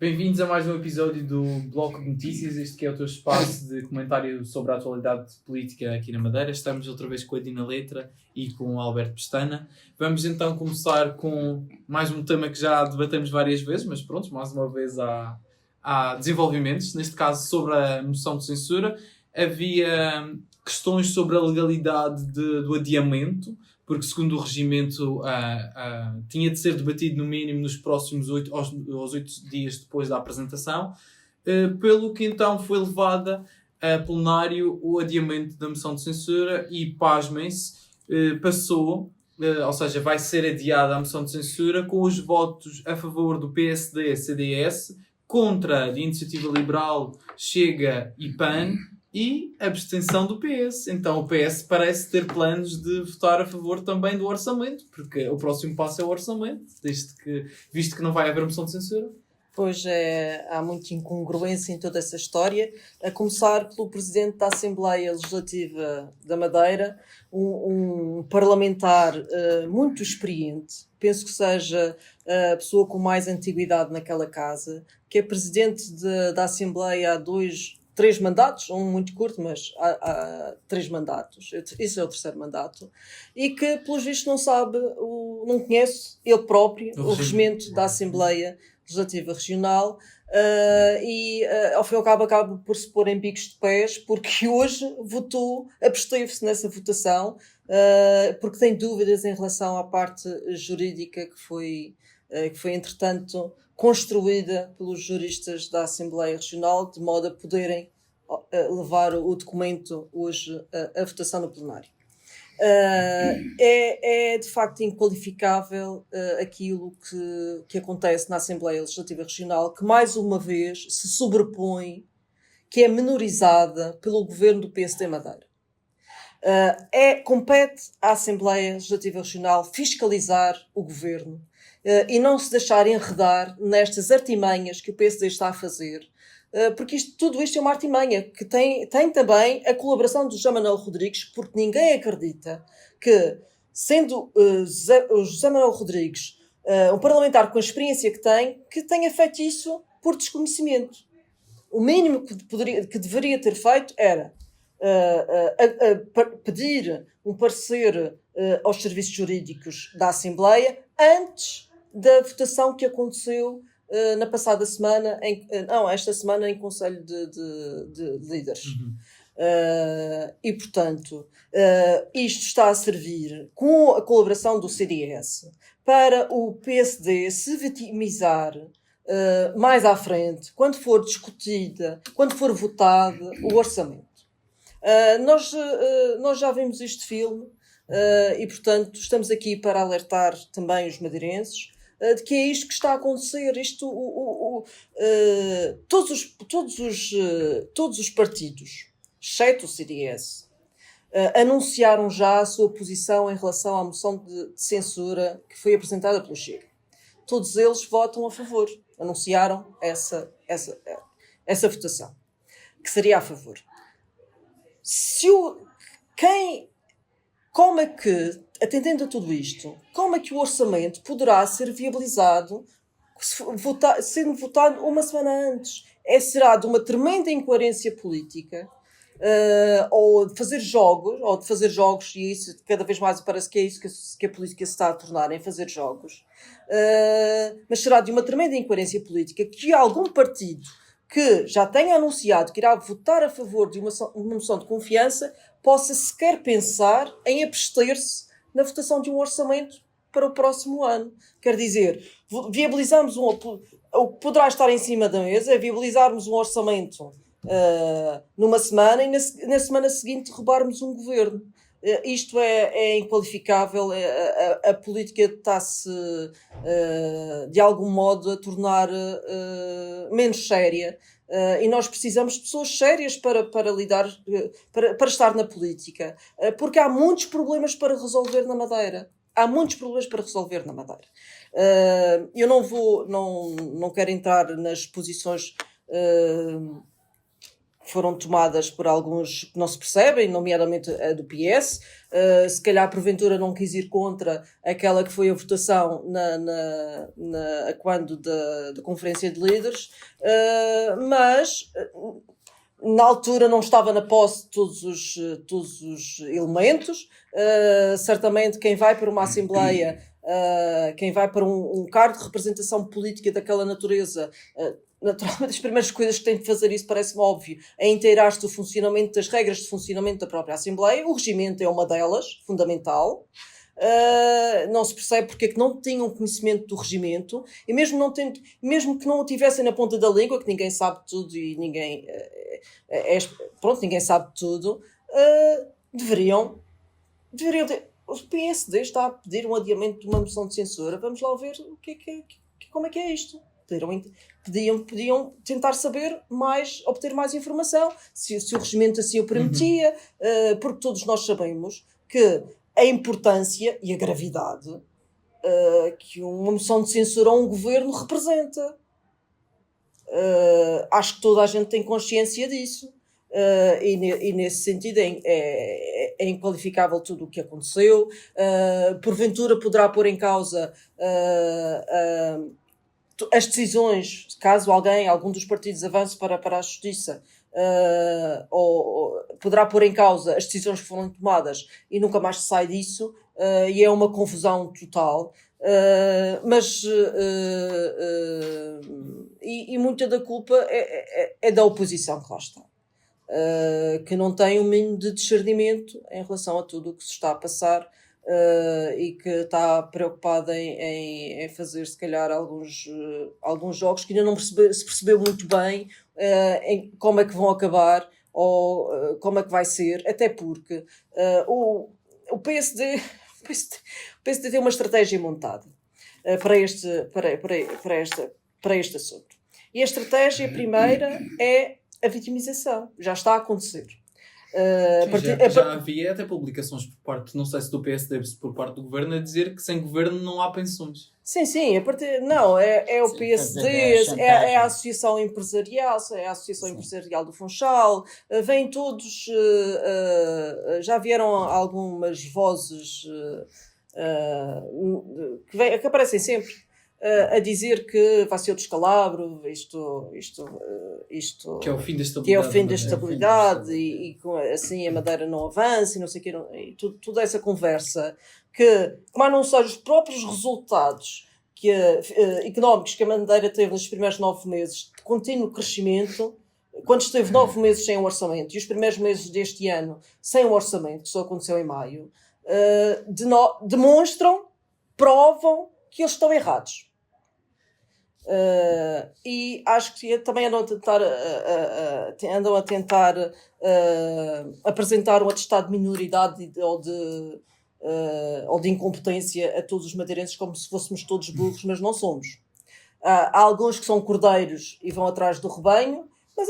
Bem-vindos a mais um episódio do Bloco de Notícias, este que é o teu espaço de comentário sobre a atualidade política aqui na Madeira. Estamos outra vez com a Dina Letra e com o Alberto Pestana. Vamos então começar com mais um tema que já debatemos várias vezes, mas pronto, mais uma vez há desenvolvimentos, neste caso sobre a moção de censura. Havia questões sobre a legalidade do adiamento, porque segundo o regimento tinha de ser debatido no mínimo nos próximos 8 dias depois da apresentação, pelo que então foi levada a plenário o adiamento da moção de censura e, pasmem-se, passou, ou seja, vai ser adiada a moção de censura com os votos a favor do PSD, CDS, contra de Iniciativa Liberal, Chega e PAN, e abstenção do PS. Então o PS parece ter planos de votar a favor também do orçamento, porque o próximo passo é o orçamento, visto que não vai haver moção de censura. Pois há muita incongruência em toda essa história, a começar pelo Presidente da Assembleia Legislativa da Madeira, um parlamentar muito experiente, penso que seja a pessoa com mais antiguidade naquela casa, que é Presidente da Assembleia há 3 mandatos, um muito curto, mas há 3 mandatos. Esse é o 3º mandato. E que, pelos vistos, não conhece ele próprio o regimento da Assembleia Legislativa Regional e, ao fim e ao cabo, acaba por se pôr em bicos de pés, porque hoje absteve-se nessa votação, porque tem dúvidas em relação à parte jurídica que foi entretanto, construída pelos juristas da Assembleia Regional, de modo a poderem levar o documento hoje à votação no plenário. É de facto inqualificável aquilo que acontece na Assembleia Legislativa Regional, que mais uma vez se sobrepõe, que é menorizada pelo governo do PSD Madeira. Compete à Assembleia Legislativa Regional fiscalizar o governo e não se deixar enredar nestas artimanhas que o PSD está a fazer, porque tudo isto é uma artimanha que tem também a colaboração do José Manuel Rodrigues, porque ninguém acredita que, sendo o José Manuel Rodrigues um parlamentar com a experiência que tenha feito isso por desconhecimento. O mínimo que deveria ter feito era pedir um parecer aos serviços jurídicos da Assembleia antes da votação que aconteceu na passada semana, esta semana em Conselho de Líderes. E, portanto, isto está a servir, com a colaboração do CDS, para o PSD se vitimizar mais à frente, quando for discutida, quando for votado o orçamento. Nós já vimos este filme e, portanto, estamos aqui para alertar também os madeirenses de que é isto que está a acontecer. Todos os partidos, exceto o CDS, anunciaram já a sua posição em relação à moção de censura que foi apresentada pelo Chega. Todos eles votam a favor, anunciaram essa votação, que seria a favor. Como é que, atendendo a tudo isto, como é que o orçamento poderá ser viabilizado sendo votado uma semana antes? Será de uma tremenda incoerência política, ou de fazer jogos, e isso cada vez mais parece que é isso que a política se está a tornar, em fazer jogos, mas será de uma tremenda incoerência política que algum partido que já tenha anunciado que irá votar a favor de uma moção de confiança possa sequer pensar em abster-se na votação de um orçamento para o próximo ano. Quer dizer, viabilizarmos o que poderá estar em cima da mesa é viabilizarmos um orçamento numa semana e na semana seguinte roubarmos um governo. Isto é inqualificável. A política está-se de algum modo a tornar menos séria, e nós precisamos de pessoas sérias para lidar, para estar na política, porque há muitos problemas para resolver na Madeira. Eu não quero entrar nas posições foram tomadas por alguns que não se percebem, nomeadamente a do PS. Se calhar porventura não quis ir contra aquela que foi a votação a quando da Conferência de Líderes, mas na altura não estava na posse de todos os elementos. Certamente quem vai para uma Assembleia, quem vai para um cargo de representação política daquela natureza, naturalmente as primeiras coisas que tem de fazer, isso parece-me óbvio, é inteirar-se do funcionamento, das regras de funcionamento da própria Assembleia. O regimento é uma delas, fundamental. Não se percebe porque é que não tinham conhecimento do regimento, e mesmo que não o tivessem na ponta da língua, que ninguém sabe tudo e ninguém sabe tudo, deveriam ter. O PSD está a pedir um adiamento de uma moção de censura. Vamos lá ver como é que é isto. Podiam tentar saber mais, obter mais informação, se o regimento assim o permitia, porque todos nós sabemos que a importância e a gravidade que uma moção de censura a um governo representa. Acho que toda a gente tem consciência disso. E nesse sentido é inqualificável tudo o que aconteceu. Porventura poderá pôr em causa as decisões, caso algum dos partidos avance para a justiça, ou poderá pôr em causa as decisões que foram tomadas e nunca mais se sai disso, e é uma confusão total. E muita da culpa é da oposição que lá está, que não tem um mínimo de discernimento em relação a tudo o que se está a passar, e que está preocupada em fazer, se calhar, alguns jogos que ainda não se percebeu muito bem em como é que vão acabar ou como é que vai ser, até porque o PSD tem uma estratégia montada para este assunto. E a estratégia primeira é a vitimização. Já está a acontecer. Já havia até publicações por parte, não sei se do PSD, se por parte do governo, a dizer que sem governo não há pensões. Sim, é o PSD, é a Associação Empresarial, do Funchal, vêm todos, já vieram algumas vozes que aparecem sempre a dizer que vai ser o descalabro, isto que é o fim da estabilidade, que é o fim da estabilidade, e assim a Madeira não avança e não sei o que, e toda essa conversa que, como não são os próprios resultados económicos que a Madeira teve nos primeiros 9 meses de contínuo crescimento, quando esteve 9 meses sem um orçamento e os primeiros meses deste ano sem um orçamento, que só aconteceu em maio, provam que eles estão errados. E acho que também andam a tentar apresentar um atestado de minoridade ou de incompetência a todos os madeirenses, como se fôssemos todos burros, mas não somos. Há alguns que são cordeiros e vão atrás do rebanho, mas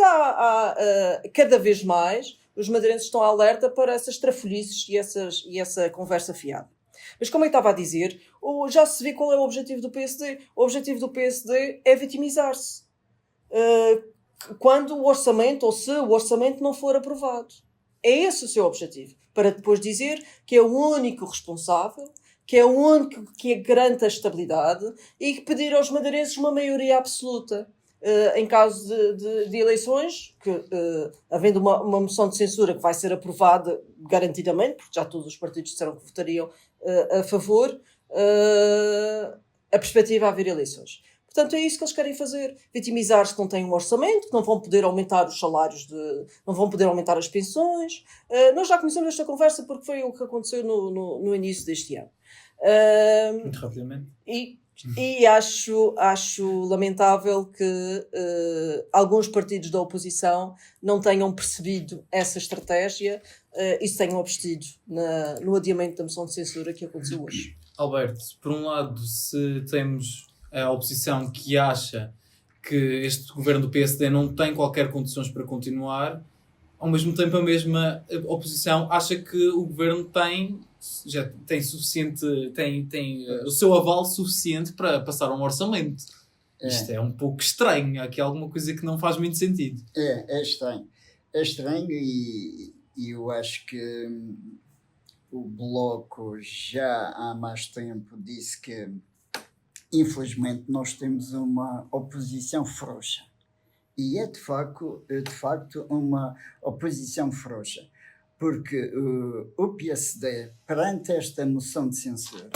cada vez mais os madeirenses estão alerta para essas trafolhices e essa conversa fiada. Mas como eu estava a dizer, já se vê qual é o objetivo do PSD. O objetivo do PSD é vitimizar-se. Quando o orçamento, ou se o orçamento não for aprovado. É esse o seu objetivo. Para depois dizer que é o único responsável, que é o único que garante a estabilidade e que pedir aos madeirenses uma maioria absoluta. Em caso de eleições, havendo uma moção de censura que vai ser aprovada garantidamente, porque já todos os partidos disseram que votariam a favor, a perspectiva é haver eleições. Portanto, é isso que eles querem fazer. Vitimizar-se que não têm um orçamento, que não vão poder aumentar os salários, não vão poder aumentar as pensões. Nós já conhecemos esta conversa porque foi o que aconteceu no início deste ano. Muito rapidamente. E acho lamentável que alguns partidos da oposição não tenham percebido essa estratégia e se tenham abstido no adiamento da moção de censura que aconteceu hoje. Alberto, por um lado, se temos a oposição que acha que este governo do PSD não tem qualquer condições para continuar, ao mesmo tempo a mesma oposição acha que o governo já tem suficiente, tem o seu aval suficiente para passar um orçamento. Isto é um pouco estranho, há aqui alguma coisa que não faz muito sentido. É estranho. é estranho e eu acho que o Bloco já há mais tempo disse que, infelizmente, nós temos uma oposição frouxa. E é de facto uma oposição frouxa, porque o PSD, perante esta moção de censura,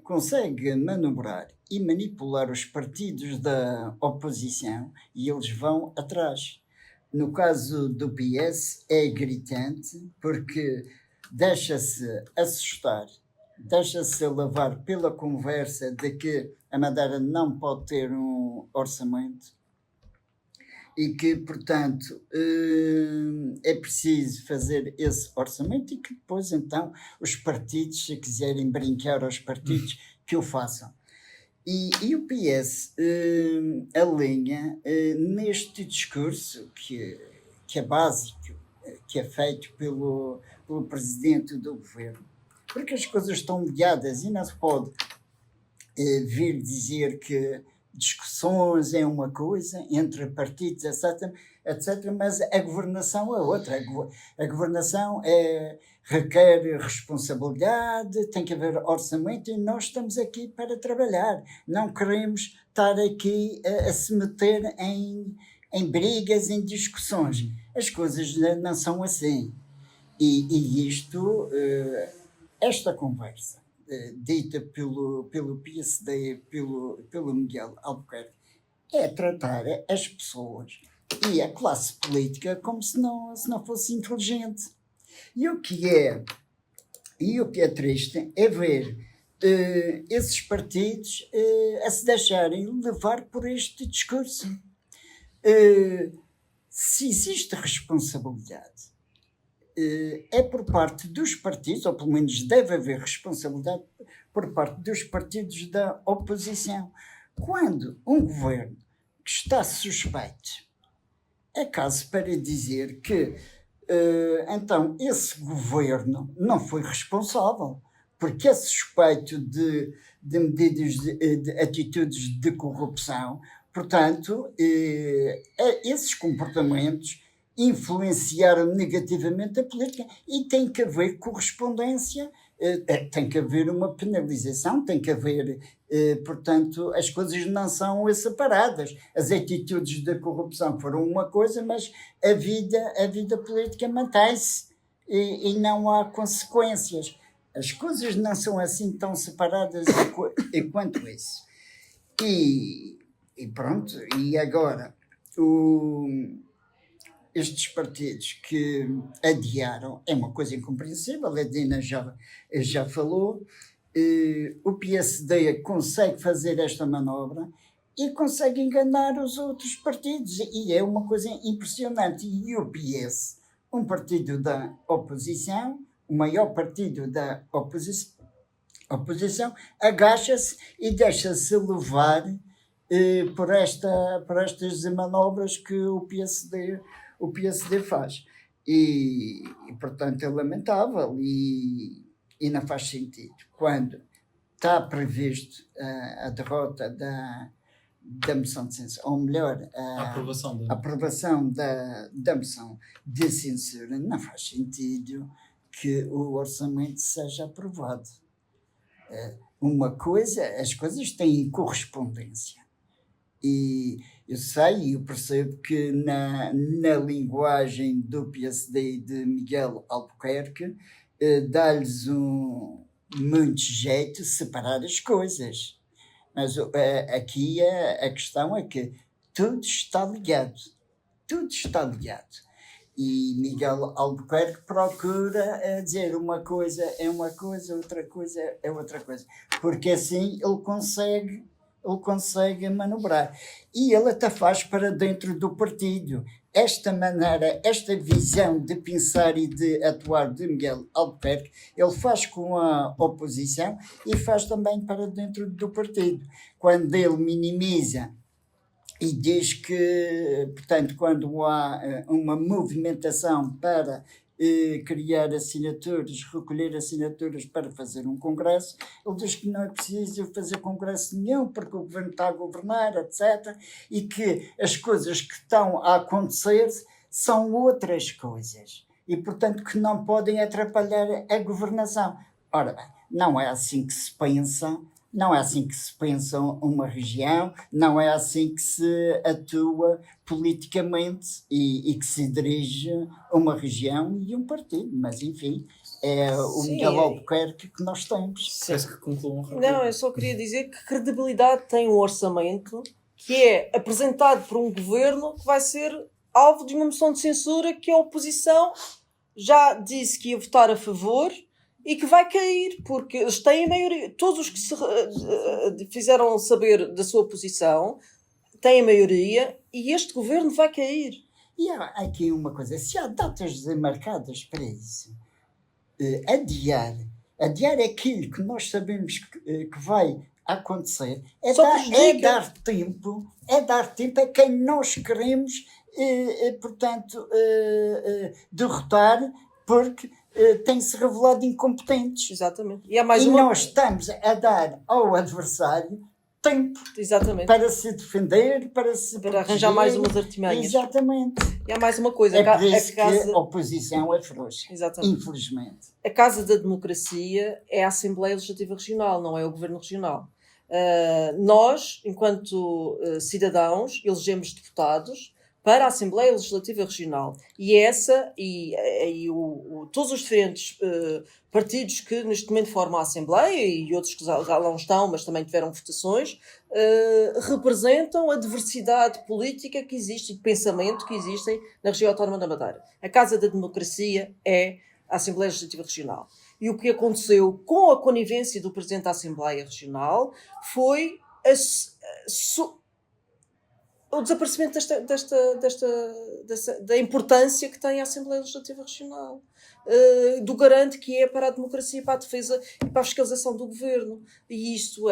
consegue manobrar e manipular os partidos da oposição e eles vão atrás. No caso do PS é gritante porque deixa-se assustar, deixa-se levar pela conversa de que a Madeira não pode ter um orçamento e que, portanto, é preciso fazer esse orçamento e que depois, então, os partidos, se quiserem brincar aos partidos, que o façam. E o PS alinha neste discurso que é básico, que é feito pelo presidente do governo, porque as coisas estão ligadas e não se pode vir dizer que discussões é uma coisa entre partidos, etc., mas a governação é outra. A governação requer responsabilidade, tem que haver orçamento e nós estamos aqui para trabalhar. Não queremos estar aqui a se meter em brigas, em discussões. As coisas não são assim. E esta conversa dita pelo PSD, pelo Miguel Albuquerque, é tratar as pessoas e a classe política como se não fosse inteligente. E o que é triste é ver esses partidos a se deixarem levar por este discurso. Se existe responsabilidade, é por parte dos partidos, ou pelo menos deve haver responsabilidade por parte dos partidos da oposição. Quando um governo que está suspeito, é caso para dizer que então esse governo não foi responsável, porque é suspeito de medidas, de atitudes de corrupção. Portanto, esses comportamentos influenciaram negativamente a política e tem que haver correspondência, tem que haver uma penalização, tem que haver, portanto, as coisas não são separadas. As atitudes da corrupção foram uma coisa, mas a vida política mantém-se e não há consequências. As coisas não são assim tão separadas quanto isso. E pronto, e agora estes partidos que adiaram, é uma coisa incompreensível, a Dina já falou, o PSD consegue fazer esta manobra e consegue enganar os outros partidos, e é uma coisa impressionante. E o PS, um partido da oposição, o maior partido da oposição, agacha-se e deixa-se levar por estas manobras que o PSD faz. E portanto, é lamentável e não faz sentido. Quando está previsto a derrota da moção de censura, ou melhor, a aprovação da moção de censura, não faz sentido que o orçamento seja aprovado. As coisas têm correspondência. E eu percebo que na linguagem do PSD e de Miguel Albuquerque dá-lhes muito jeito separar as coisas. Mas aqui a questão é que tudo está ligado. Tudo está ligado. E Miguel Albuquerque procura dizer uma coisa é uma coisa, outra coisa é outra coisa. Porque assim ele consegue manobrar. E ele até faz para dentro do partido. Esta maneira, esta visão de pensar e de atuar de Miguel Albuquerque, ele faz com a oposição e faz também para dentro do partido. Quando ele minimiza e diz que, portanto, quando há uma movimentação para criar assinaturas, recolher assinaturas para fazer um congresso. Ele diz que não é preciso fazer congresso nenhum porque o governo está a governar, etc. E que as coisas que estão a acontecer são outras coisas. E, portanto, que não podem atrapalhar a governação. Ora bem, não é assim que se pensa. Não é assim que se pensa uma região, não é assim que se atua politicamente e que se dirige uma região e um partido. Mas, enfim, é o Miguel Albuquerque que nós temos. Parece que concluam. Não, eu só queria dizer que credibilidade tem um orçamento que é apresentado por um governo que vai ser alvo de uma moção de censura que a oposição já disse que ia votar a favor e que vai cair, porque eles têm a maioria. Todos os que se fizeram saber da sua posição têm a maioria e este governo vai cair. E há aqui uma coisa, se há datas marcadas para isso, adiar aquilo que nós sabemos que vai acontecer, é dar tempo a quem nós queremos, portanto, derrotar, porque têm-se revelado incompetentes. Exatamente. Nós estamos a dar ao adversário tempo. Exatamente. Para se defender, para arranjar mais umas artimanhas. Exatamente. E há mais uma coisa. É por isso que a oposição é frouxa. Exatamente. Infelizmente. A Casa da Democracia é a Assembleia Legislativa Regional, não é o Governo Regional. Nós, enquanto cidadãos, elegemos deputados para a Assembleia Legislativa Regional. E todos os diferentes partidos que neste momento formam a Assembleia e outros que já não estão, mas também tiveram votações, representam a diversidade política que existe e de pensamento que existem na região autónoma da Madeira. A Casa da Democracia é a Assembleia Legislativa Regional. E o que aconteceu com a conivência do Presidente da Assembleia Regional foi o desaparecimento da importância que tem a Assembleia Legislativa Regional, do garante que é para a democracia, para a defesa e para a fiscalização do governo. E isto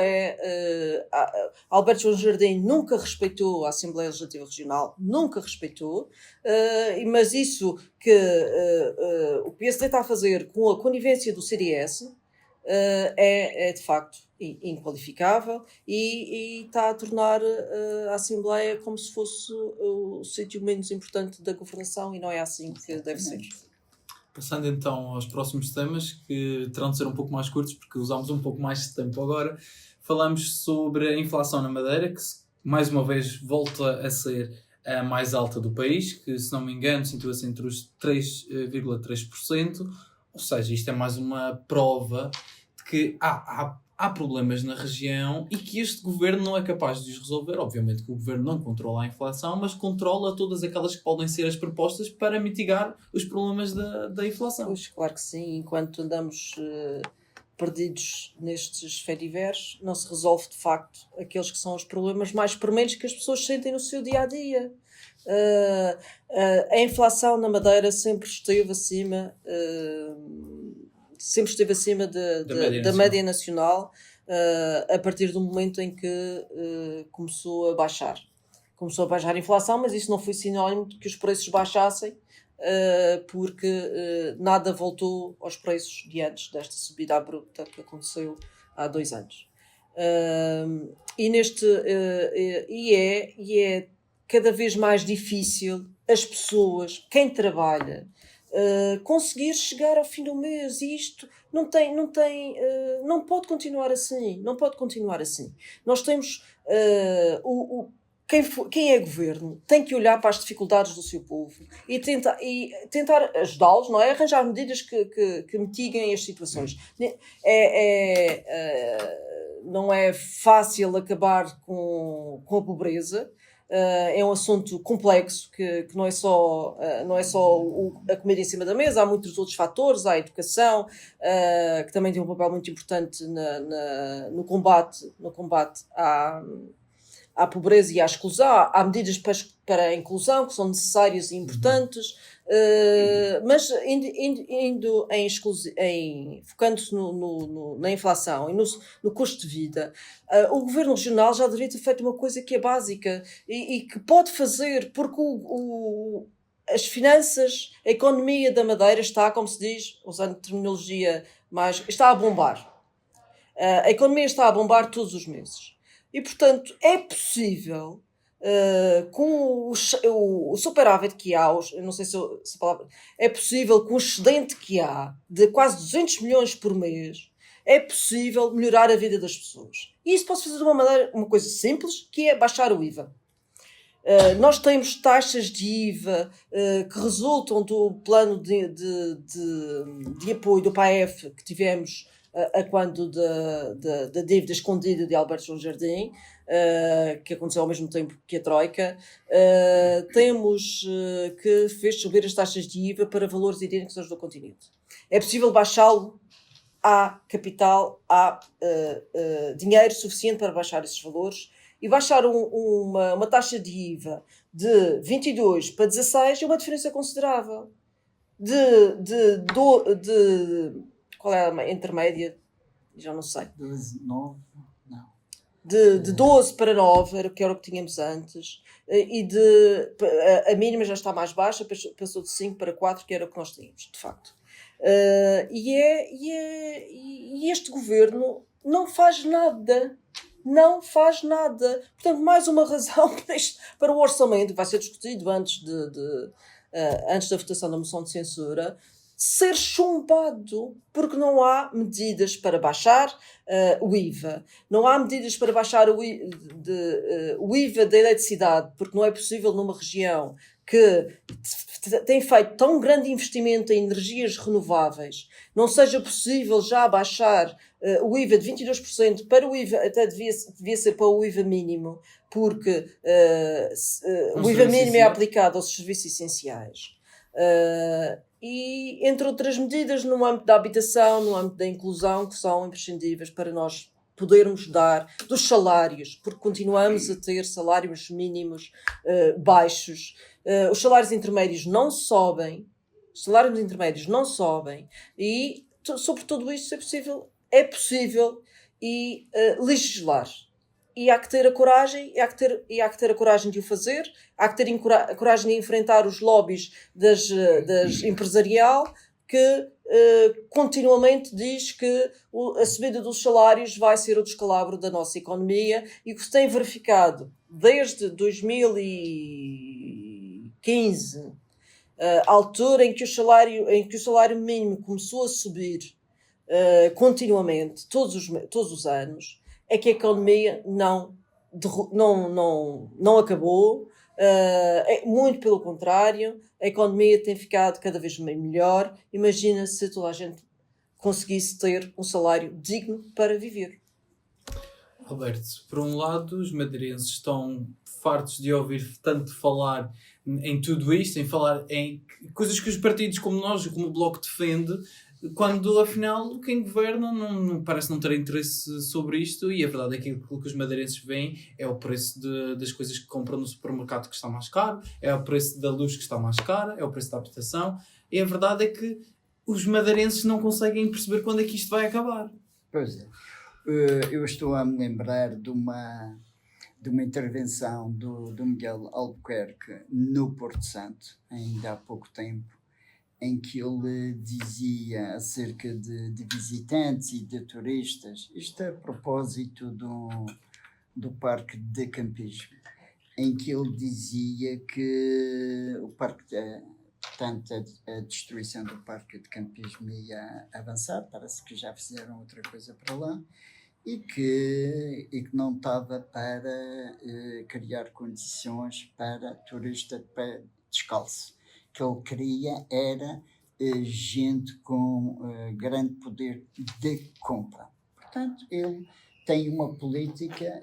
Alberto João Jardim nunca respeitou a Assembleia Legislativa Regional, nunca respeitou, mas isso que o PSD está a fazer com a conivência do CDS é de facto inqualificável e está a tornar a Assembleia como se fosse o sítio menos importante da governação e não é assim que deve ser. Passando então aos próximos temas, que terão de ser um pouco mais curtos porque usamos um pouco mais de tempo agora, falamos sobre a inflação na Madeira, que mais uma vez volta a ser a mais alta do país, que se não me engano situa-se entre os 3,3%, ou seja, isto é mais uma prova de que há problemas na região e que este governo não é capaz de os resolver. Obviamente que o governo não controla a inflação, mas controla todas aquelas que podem ser as propostas para mitigar os problemas da inflação. Pois, claro que sim. Enquanto andamos perdidos nestes fediveres, não se resolve de facto aqueles que são os problemas mais prementes que as pessoas sentem no seu dia-a-dia. A inflação na Madeira sempre esteve acima da média nacional, a partir do momento em que começou a baixar. Começou a baixar a inflação, mas isso não foi sinónimo de que os preços baixassem, porque nada voltou aos preços de antes desta subida abrupta que aconteceu há 2 anos. E é cada vez mais difícil as pessoas, quem trabalha, conseguir chegar ao fim do mês, e isto não pode continuar assim. Não pode continuar assim. Nós temos quem é governo tem que olhar para as dificuldades do seu povo e tentar ajudá-los, não é? Arranjar medidas que mitiguem as situações. Não é fácil acabar com a pobreza. É um assunto complexo que não é só a comida em cima da mesa, há muitos outros fatores, há a educação, que também tem um papel muito importante no combate à pobreza e à exclusão. Há medidas para a inclusão que são necessárias e importantes, mas focando-se na inflação e no custo de vida, o Governo Regional já deveria ter feito uma coisa que é básica e que pode fazer, porque as finanças, a economia da Madeira está, como se diz, usando terminologia mais, está a bombar. A economia está a bombar todos os meses. E, portanto, é possível, com o superávit que há, eu não sei se a palavra, é possível, com o excedente que há, de quase 200 milhões por mês, é possível melhorar a vida das pessoas. E isso pode fazer de uma coisa simples, que é baixar o IVA. Nós temos taxas de IVA que resultam do plano de apoio do PAEF que tivemos a quando da dívida escondida de Alberto João Jardim, que aconteceu ao mesmo tempo que a Troika. Temos que fez subir as taxas de IVA para valores idênticos aos do continente. É possível baixá-lo? Há capital, há dinheiro suficiente para baixar esses valores. E baixar uma taxa de IVA de 22 para 16 é uma diferença considerável. Qual é a intermédia? Já não sei. 12, 9, não. De 12 para 9, que era o que tínhamos antes. E a mínima já está mais baixa, passou de 5 para 4, que era o que nós tínhamos, de facto. E este governo não faz nada. Não faz nada. Portanto, mais uma razão para o orçamento, que vai ser discutido antes da votação da moção de censura, ser chumbado, porque não há medidas para baixar o IVA. Não há medidas para baixar o IVA da eletricidade, porque não é possível numa região que tem feito tão grande investimento em energias renováveis, não seja possível já baixar o IVA de 22% para o IVA, até devia ser para o IVA mínimo, porque o IVA mínimo é aplicado aos serviços essenciais. E, entre outras medidas, no âmbito da habitação, no âmbito da inclusão, que são imprescindíveis para nós podermos dar dos salários, porque continuamos a ter salários mínimos baixos. Os salários intermédios não sobem, e sobre tudo isto é possível legislar. E há que ter a coragem, há que ter a coragem de o fazer, há que ter a coragem de enfrentar os lobbies das empresarial, que continuamente diz que a subida dos salários vai ser o descalabro da nossa economia, e que se tem verificado desde 2015, a altura em que o salário mínimo começou a subir continuamente, todos os anos, é que a economia não acabou. Muito pelo contrário, a economia tem ficado cada vez melhor. Imagina se toda a gente conseguisse ter um salário digno para viver. Alberto, por um lado, os madeirenses estão fartos de ouvir tanto falar em tudo isto, em falar em coisas que os partidos como nós, como o Bloco, defende, quando afinal quem governa não parece não ter interesse sobre isto, e a verdade é que aquilo que os madeirenses veem é o preço das coisas que compram no supermercado que está mais caro, é o preço da luz que está mais cara, é o preço da habitação, e a verdade é que os madeirenses não conseguem perceber quando é que isto vai acabar. Pois é. Eu estou a me lembrar de uma intervenção do Miguel Albuquerque no Porto Santo, ainda há pouco tempo, em que ele dizia acerca de visitantes e de turistas, isto a propósito do parque de campismo, em que ele dizia que o parque, portanto, a destruição do parque de campismo ia avançar, parece que já fizeram outra coisa para lá, e que não estava para criar condições para turista descalço. Que ele queria era gente com grande poder de compra. Portanto, ele tem uma política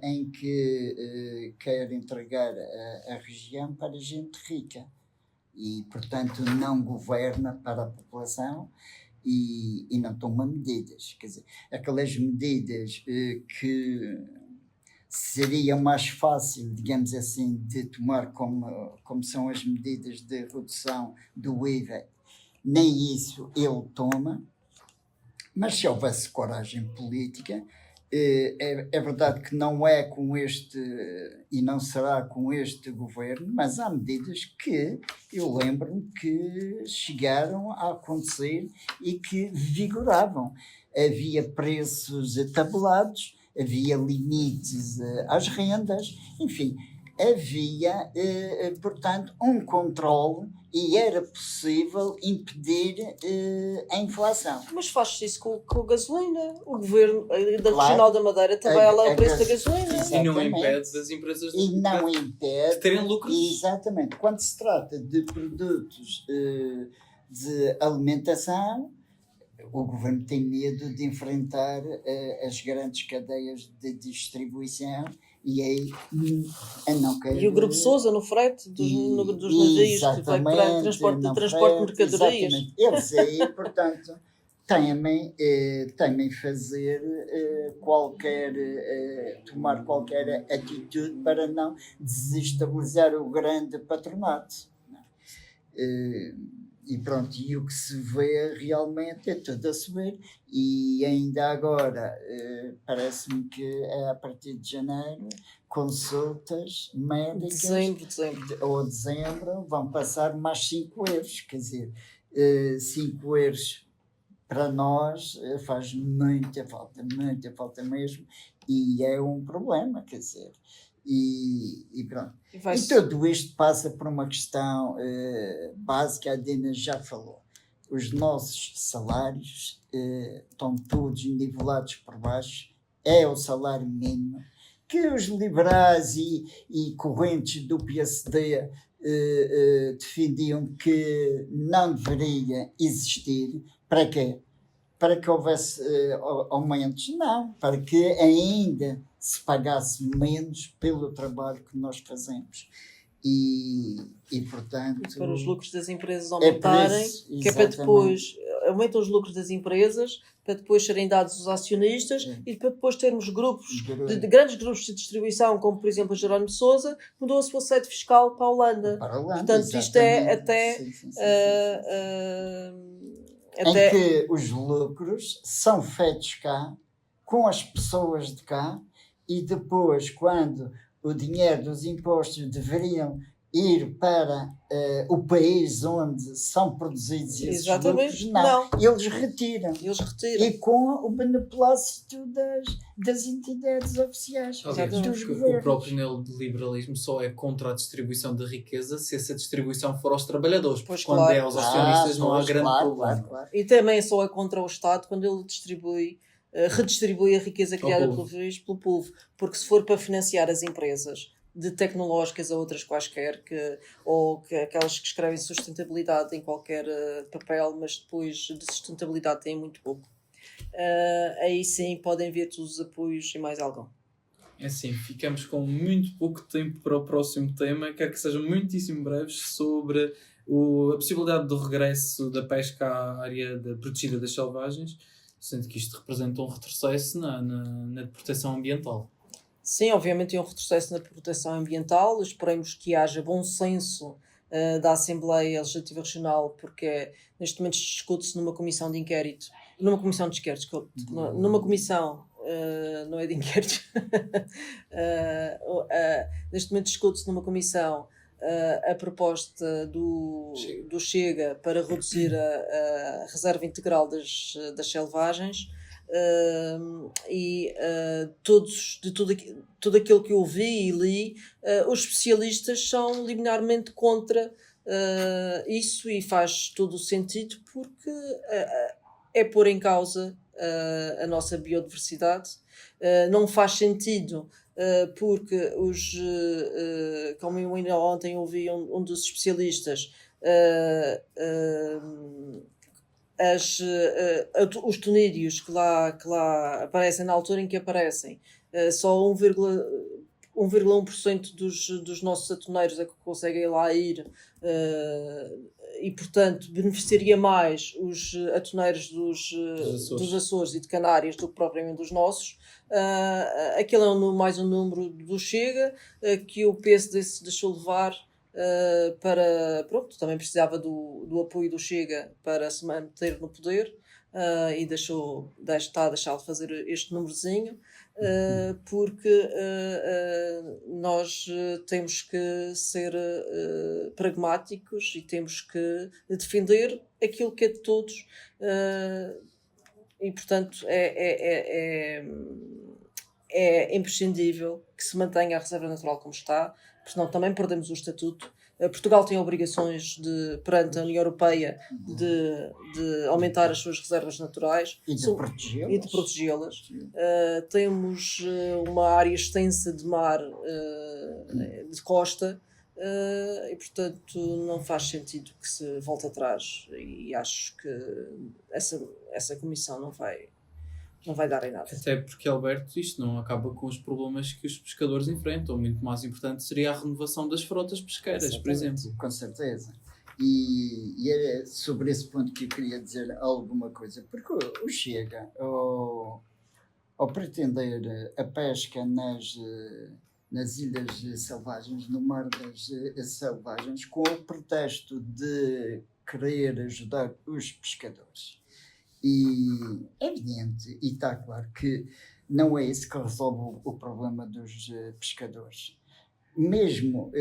em que quer entregar a região para gente rica e, portanto, não governa para a população e não toma medidas. Quer dizer, aquelas medidas que seria mais fácil, digamos assim, de tomar como são as medidas de redução do IVA, nem isso ele toma, mas se houvesse coragem política, É verdade que não é com este e não será com este governo, mas há medidas que eu lembro-me que chegaram a acontecer e que vigoravam. Havia preços tabelados, havia limites às rendas, enfim, havia, portanto, um controle e era possível impedir a inflação. Mas faz-se isso com a gasolina. O governo da Claro. Regional da Madeira também é lá o preço da gasolina. E não Exatamente. impede das empresas E não impede de terem lucros. Exatamente. Quando se trata de produtos de alimentação, o governo tem medo de enfrentar as grandes cadeias de distribuição e aí não quer. E o Grupo Sousa no frete dos navios que vai para transporte de mercadorias. Exatamente. Eles aí, portanto, temem fazer tomar qualquer atitude para não desestabilizar o grande patronato. E pronto, e o que se vê realmente é tudo a subir, e ainda agora parece-me que é a partir de janeiro consultas médicas dezembro vão passar mais 5 euros, quer dizer, 5 euros para nós faz muita falta mesmo, e é um problema, quer dizer. E pronto. E tudo isto passa por uma questão básica, a Dina já falou. Os nossos salários estão todos nivelados por baixo, é o salário mínimo, que os liberais e correntes do PSD defendiam que não deveria existir. Para quê? Para que houvesse aumentos? Não, para que ainda se pagasse menos pelo trabalho que nós fazemos. E portanto... Para os lucros das empresas aumentarem, que é para depois... Aumentam os lucros das empresas, para depois serem dados aos acionistas e para depois termos grupos, de grandes grupos de distribuição, como por exemplo a Jerónimo de Sousa, mudou-se o sede fiscal para a Holanda. Portanto, isto é até... em que os lucros são feitos cá, com as pessoas de cá, e depois, quando o dinheiro dos impostos deveriam ir para o país onde são produzidos esses lucros, não. Eles retiram. E com o beneplácito das entidades oficiais. Dos governos. O próprio neoliberalismo só é contra a distribuição de riqueza se essa distribuição for aos trabalhadores. Pois quando é aos acionistas não há grande problema. Claro. E também só é contra o Estado quando ele redistribui a riqueza criada pelo povo. Porque se for para financiar as empresas de tecnológicas a outras quaisquer, ou aquelas que escrevem sustentabilidade em qualquer papel, mas depois de sustentabilidade têm muito pouco. Aí sim podem ver todos os apoios e mais algum. É assim, ficamos com muito pouco tempo para o próximo tema. Quero que sejam muitíssimo breves sobre a possibilidade do regresso da pesca à área protegida das selvagens, sendo que isto representa um retrocesso na proteção ambiental. Sim, obviamente é um retrocesso na proteção ambiental. Esperemos que haja bom senso da Assembleia Legislativa Regional, porque neste momento discute-se numa comissão de inquérito, numa comissão não é de inquérito, neste momento discute-se numa comissão a proposta do Chega para reduzir a reserva integral das selvagens. Tudo aquilo que eu vi e li, os especialistas são liminarmente contra isso, e faz todo o sentido, porque é pôr em causa a nossa biodiversidade. Não faz sentido porque como eu ainda ontem ouvi um dos especialistas, os tonídeos que lá aparecem na altura em que aparecem, só 1,1% dos nossos atoneiros é que conseguem lá ir, e portanto beneficiaria mais os atoneiros dos Açores e de Canárias do que propriamente dos nossos. Aquele é mais um número do Chega, que o PSD se deixou levar também precisava do apoio do Chega para se manter no poder, e está a deixar de fazer este númerozinho, porque nós temos que ser pragmáticos e temos que defender aquilo que é de todos, e portanto é imprescindível que se mantenha a reserva natural como está, porque senão também perdemos o estatuto. Portugal tem obrigações perante a União Europeia de aumentar as suas reservas naturais E de protegê-las. Temos uma área extensa de mar, de costa, e portanto não faz sentido que se volte atrás, e acho que essa comissão não vai dar em nada. Até porque, Alberto, isto não acaba com os problemas que os pescadores enfrentam. Muito mais importante seria a renovação das frotas pesqueiras, por exemplo. Com certeza. E era sobre esse ponto que eu queria dizer alguma coisa, porque o Chega, ao pretender a pesca nas ilhas selvagens, no mar das selvagens, com o pretexto de querer ajudar os pescadores. E é evidente e está claro que não é isso que resolve o problema dos pescadores. Mesmo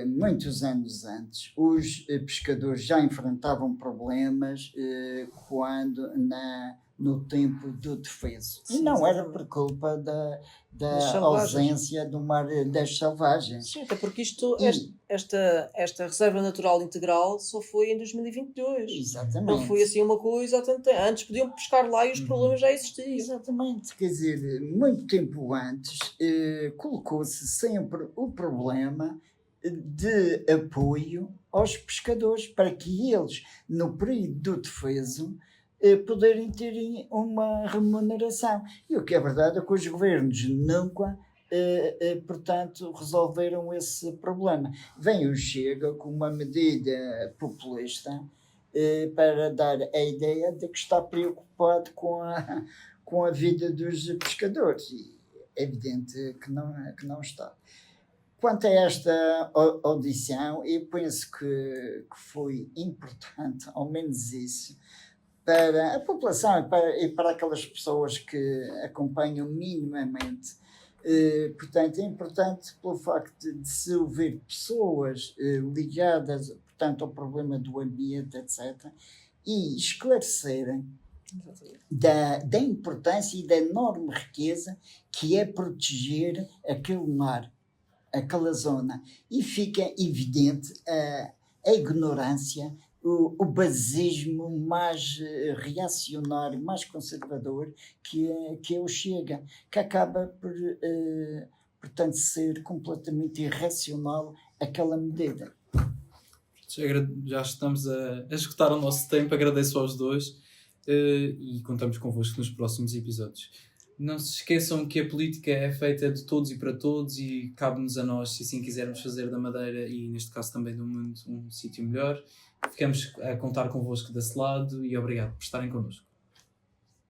muitos anos antes, os pescadores já enfrentavam problemas quando no tempo do defeso. E não era por culpa da ausência do mar das selvagens. Sim, até porque esta reserva natural integral só foi em 2022. Exatamente. Não foi assim uma coisa há tanto tempo. Antes podiam pescar lá e os problemas já existiam. Exatamente. Quer dizer, muito tempo antes colocou-se sempre o problema de apoio aos pescadores para que eles, no período do defeso, poderem ter uma remuneração. E o que é verdade é que os governos nunca, portanto, resolveram esse problema. Vem o Chega com uma medida populista para dar a ideia de que está preocupado com a vida dos pescadores. E é evidente que não está. Quanto a esta audição, eu penso que foi importante, ao menos isso, para a população e para aquelas pessoas que acompanham minimamente. Portanto, é importante pelo facto de se ouvir pessoas ligadas, portanto, ao problema do ambiente, etc., e esclarecerem da importância e da enorme riqueza que é proteger aquele mar, aquela zona. E fica evidente a ignorância, o basismo mais reacionário, mais conservador que é o Chega, que acaba por, portanto, ser completamente irracional aquela medida. Já estamos a esgotar o nosso tempo, agradeço aos dois e contamos convosco nos próximos episódios. Não se esqueçam que a política é feita de todos e para todos e cabe-nos a nós, se assim quisermos, fazer da Madeira e neste caso também do mundo um sítio melhor. Ficamos a contar convosco desse lado e obrigado por estarem connosco.